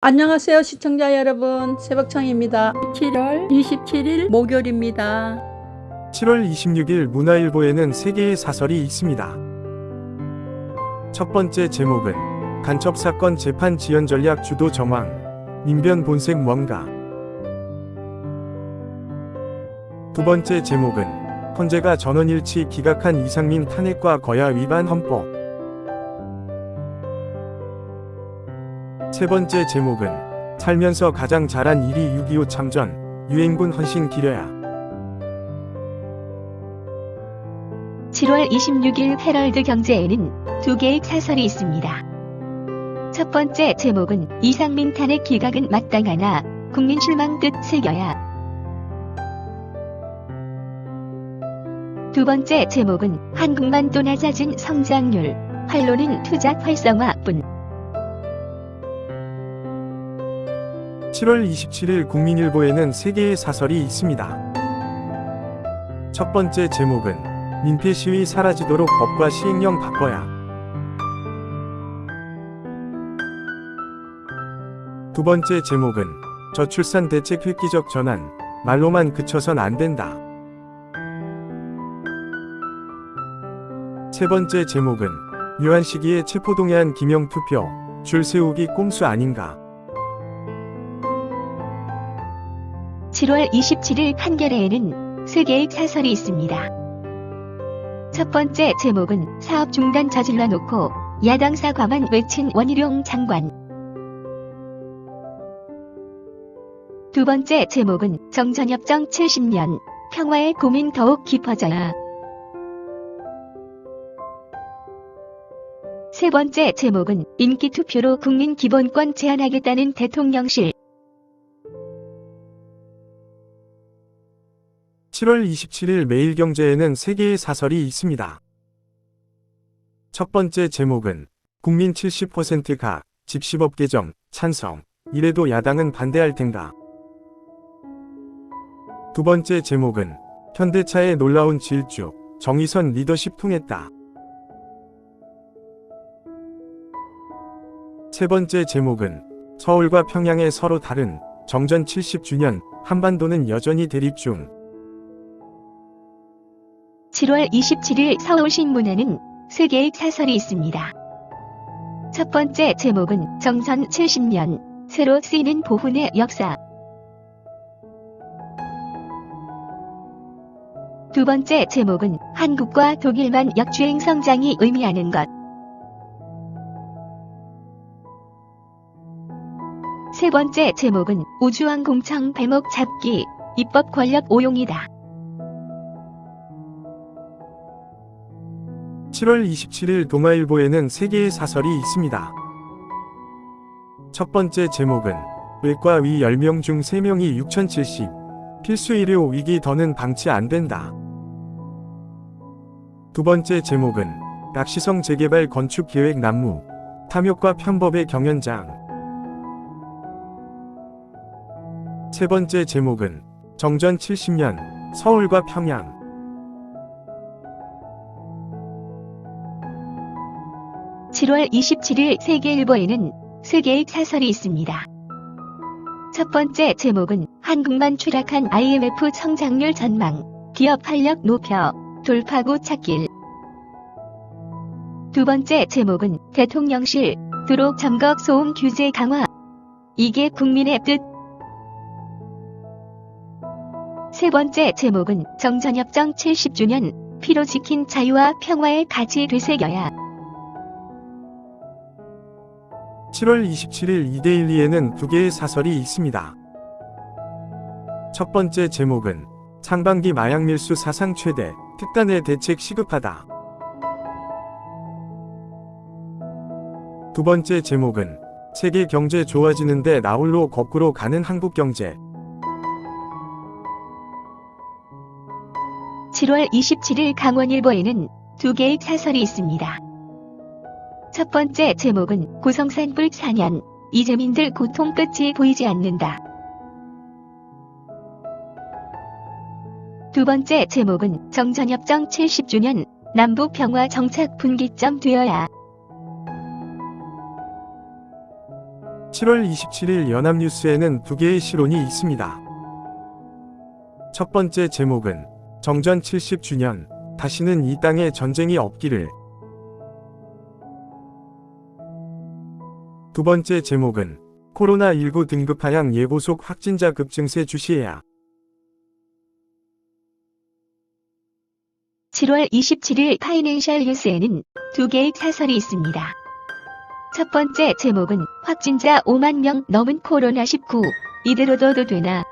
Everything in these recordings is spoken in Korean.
안녕하세요 시청자 여러분, 새벽청입니다. 7월 27일 목요일입니다. 7월 26일 문화일보에는 3개의 사설이 있습니다. 첫 번째 제목은 간첩사건 재판 지연 전략 주도 정황, 민변 본색 뭔가. 두 번째 제목은 헌재가 전원일치 기각한 이상민 탄핵과 거야 위반 헌법. 세 번째 제목은 살면서 가장 잘한 일이 6.25 참전, 유엔군 헌신 기려야. 7월 26일 헤럴드 경제에는 2개의 사설이 있습니다. 첫 번째 제목은 이상민 탄핵 기각은 마땅하나 국민 실망 뜻 새겨야. 두 번째 제목은 한국만 또 낮아진 성장률, 활로는 투자 활성화뿐. 7월 27일 국민일보에는 3개의 사설이 있습니다. 첫 번째 제목은 민폐 시위 사라지도록 법과 시행령 바꿔야. 두 번째 제목은 저출산 대책 획기적 전환, 말로만 그쳐선 안 된다. 세 번째 제목은 묘한 시기에 체포동의안 기명 투표, 줄 세우기 꼼수 아닌가. 7월 27일 판결에는 3개의 사설이 있습니다. 첫 번째 제목은 사업 중단 저질러 놓고 야당 사과만 외친 원희룡 장관. 두 번째 제목은 정전협정 70년, 평화의 고민 더욱 깊어져야. 세 번째 제목은 인기투표로 국민 기본권 제한하겠다는 대통령실. 7월 27일 매일경제에는 3개의 사설이 있습니다. 첫 번째 제목은 국민 70%가 집시법 개정, 찬성, 이래도 야당은 반대할 텐가. 두 번째 제목은 현대차의 놀라운 질주, 정의선 리더십 통했다. 세 번째 제목은 서울과 평양의 서로 다른 정전 70주년, 한반도는 여전히 대립 중. 7월 27일 서울신문에는 3개의 사설이 있습니다. 첫 번째 제목은 정선 70년, 새로 쓰이는 보훈의 역사. 두 번째 제목은 한국과 독일만 역주행 성장이 의미하는 것. 세 번째 제목은 우주항공청 발목 잡기, 입법 권력 오용이다. 7월 27일 동아일보에는 3개의 사설이 있습니다. 첫 번째 제목은 외과 위 10명 중 3명이 6070, 필수 의료 위기 더는 방치 안 된다. 두 번째 제목은 낙시성 재개발 건축 계획 난무, 탐욕과 편법의 경연장. 세 번째 제목은 정전 70년, 서울과 평양. 7월 27일 세계일보에는 3개의 사설이 있습니다. 첫 번째 제목은 한국만 추락한 IMF 성장률 전망, 기업 활력 높여, 돌파구 찾길. 두 번째 제목은 대통령실, 도로 점거 소음 규제 강화, 이게 국민의 뜻. 세 번째 제목은 정전협정 70주년, 피로 지킨 자유와 평화의 가치 되새겨야. 7월 27일 이데일리에는 2개의 사설이 있습니다. 첫 번째 제목은 상반기 마약 밀수 사상 최대, 특단의 대책 시급하다. 두 번째 제목은 세계 경제 좋아지는데 나홀로 거꾸로 가는 한국 경제. 7월 27일 강원일보에는 2개의 사설이 있습니다. 첫 번째 제목은 고성산불 4년, 이재민들 고통 끝이 보이지 않는다. 두 번째 제목은 정전협정 70주년, 남북 평화 정착 분기점 되어야. 7월 27일 연합뉴스에는 두 개의 실론이 있습니다. 첫 번째 제목은 정전 70주년, 다시는 이 땅에 전쟁이 없기를. 두 번째 제목은 코로나19 등급 하향 예보속 확진자 급증세 주시해야. 7월 27일 파이낸셜 뉴스에는 두 개의 사설이 있습니다. 첫 번째 제목은 확진자 5만 명 넘은 코로나19, 이대로도 되나?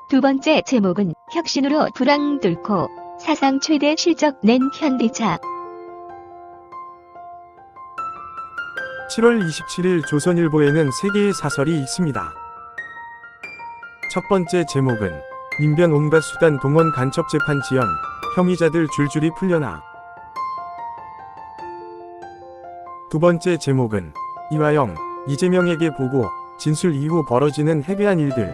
두 번째 제목은 혁신으로 불황 뚫고 사상 최대 실적 낸 현대차. 7월 27일 조선일보에는 세 개의 사설이 있습니다. 첫 번째 제목은 민변 온갖 수단 동원 간첩 재판 지연, 혐의자들 줄줄이 풀려나. 두 번째 제목은 이화영, 이재명에게 보고, 진술 이후 벌어지는 해괴한 일들.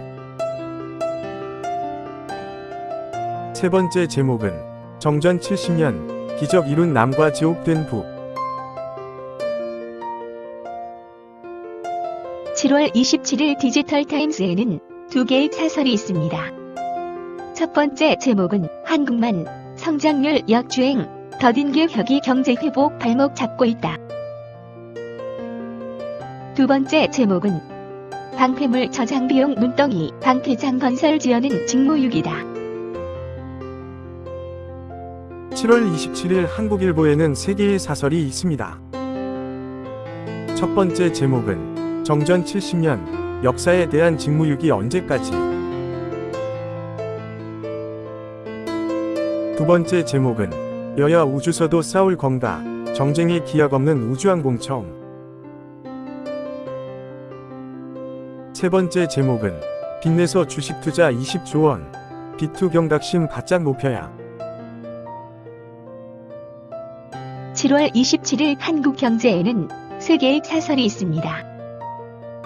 세 번째 제목은 정전 70년, 기적 이룬 남과 지옥된 북. 7월 27일 디지털타임스에는 두 개의 사설이 있습니다. 첫 번째 제목은 한국만 성장률 역주행, 더딘 격이 경제 회복 발목 잡고 있다. 두 번째 제목은 방패물 저장 비용 눈덩이, 방패장 건설 지연은 직무유기다. 7월 27일 한국일보에는 세 개의 사설이 있습니다. 첫 번째 제목은 정전 70년, 역사에 대한 직무유기 언제까지. 두 번째 제목은 여야 우주서도 싸울 건가, 정쟁에 기약 없는 우주항공청. 세 번째 제목은 빚내서 주식 투자 20조 원, B2 경각심 바짝 높여야. 7월 27일 한국경제에는 세 개의 사설이 있습니다.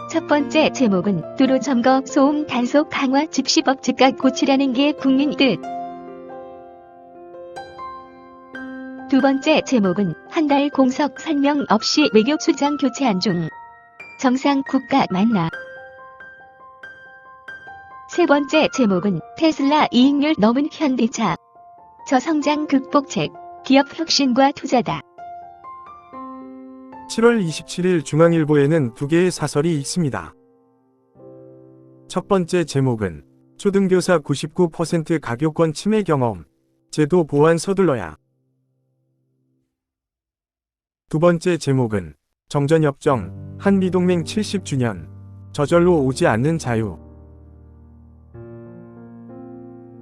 첫 번째 제목은 도로 점거 소음 단속 강화 즉시법 즉각 고치라는 게 국민 뜻. 두 번째 제목은 한 달 공석 설명 없이 외교 수장 교체한 중, 정상 국가 만나. 세 번째 제목은 테슬라 이익률 넘은 현대차, 저성장 극복책, 기업 혁신과 투자다. 7월 27일 중앙일보에는 두 개의 사설이 있습니다. 첫 번째 제목은 초등교사 99% 가교권 침해 경험, 제도 보완 서둘러야. 두 번째 제목은 정전협정, 한미동맹 70주년, 저절로 오지 않는 자유.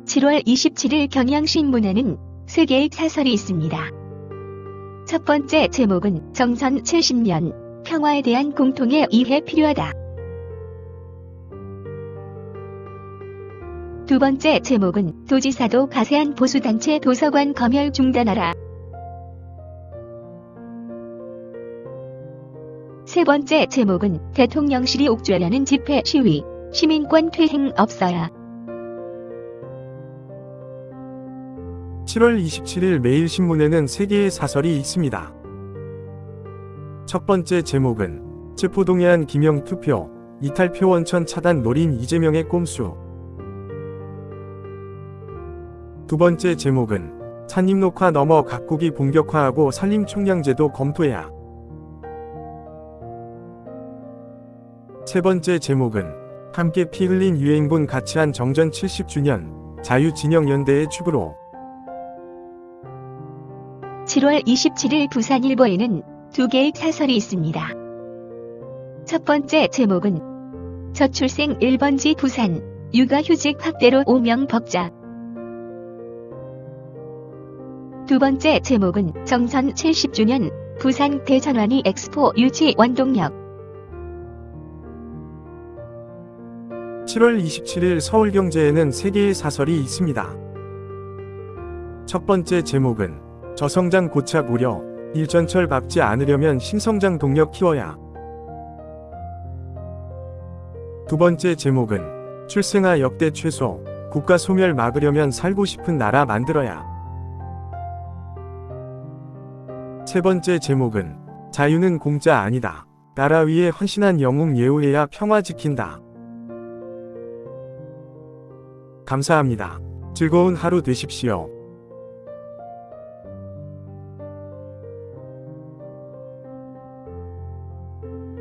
7월 27일 경향신문에는 세 개의 사설이 있습니다. 첫 번째 제목은 정선 70년, 평화에 대한 공통의 이해 필요하다. 두 번째 제목은 도지사도 가세한 보수단체 도서관 검열 중단하라. 세 번째 제목은 대통령실이 옥죄라는 집회 시위, 시민권 퇴행 없어야. 7월 27일 매일신문에는 세 개의 사설이 있습니다. 첫 번째 제목은 체포동의안 기명 투표, 이탈표 원천 차단 노린 이재명의 꼼수. 두 번째 제목은 산림 녹화 넘어 각국이 본격화하고 산림총량제도 검토해야. 세 번째 제목은 함께 피 흘린 유행군 가치한 정전 70주년, 자유진영연대의 축으로. 7월 27일 부산일보에는 두 개의 사설이 있습니다. 첫 번째 제목은 저출생 1번지 부산, 육아휴직 확대로 5명 법자. 두 번째 제목은 정선 70주년, 부산 대전환희 엑스포 유치 원동력. 7월 27일 서울경제에는 세 개의 사설이 있습니다. 첫 번째 제목은 저성장 고착 우려, 일전철 밟지 않으려면 신성장 동력 키워야. 두 번째 제목은 출생아 역대 최소, 국가 소멸 막으려면 살고 싶은 나라 만들어야. 세 번째 제목은 자유는 공짜 아니다. 나라 위에 헌신한 영웅 예우해야 평화 지킨다. 감사합니다. 즐거운 하루 되십시오.